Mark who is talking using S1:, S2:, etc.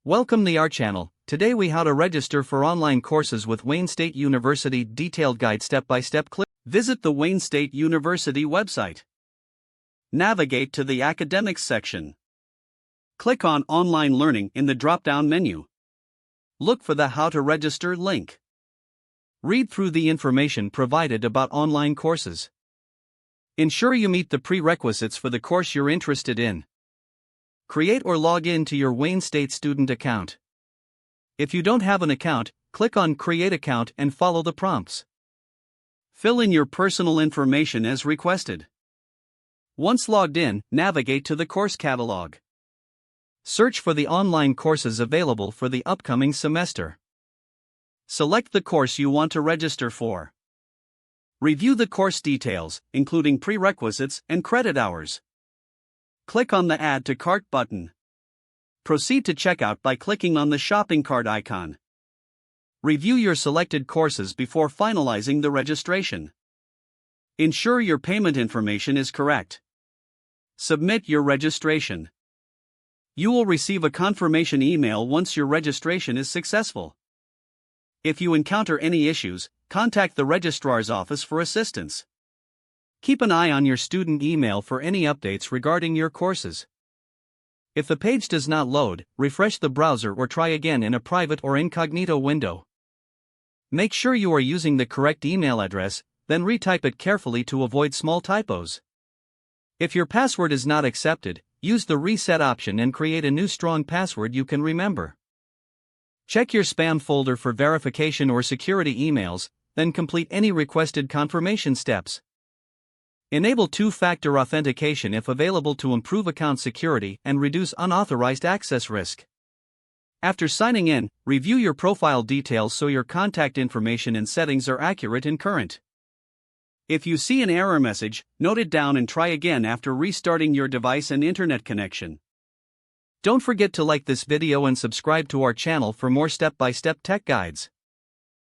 S1: Welcome to our channel. Today we how to register for online courses with Wayne State University. Detailed guide step by step. Visit the Wayne State University website. Navigate to the academics section. Click on online learning in the drop-down menu. Look for the how to register link. Read through the information provided about online courses. Ensure you meet the prerequisites for the course you're interested in. Create or log in to your Wayne State student account. If you don't have an account, click on Create Account and follow the prompts. Fill in your personal information as requested. Once logged in, navigate to the course catalog. Search for the online courses available for the upcoming semester. Select the course you want to register for. Review the course details, including prerequisites and credit hours. Click on the Add to Cart button. Proceed to checkout by clicking on the shopping cart icon. Review your selected courses before finalizing the registration. Ensure your payment information is correct. Submit your registration. You will receive a confirmation email once your registration is successful. If you encounter any issues, contact the registrar's office for assistance. Keep an eye on your student email for any updates regarding your courses. If the page does not load, refresh the browser or try again in a private or incognito window. Make sure you are using the correct email address, then retype it carefully to avoid small typos. If your password is not accepted, use the reset option and create a new strong password you can remember. Check your spam folder for verification or security emails, then complete any requested confirmation steps. Enable two-factor authentication if available to improve account security and reduce unauthorized access risk. After signing in, review your profile details so your contact information and settings are accurate and current. If you see an error message, note it down and try again after restarting your device and internet connection. Don't forget to like this video and subscribe to our channel for more step-by-step tech guides.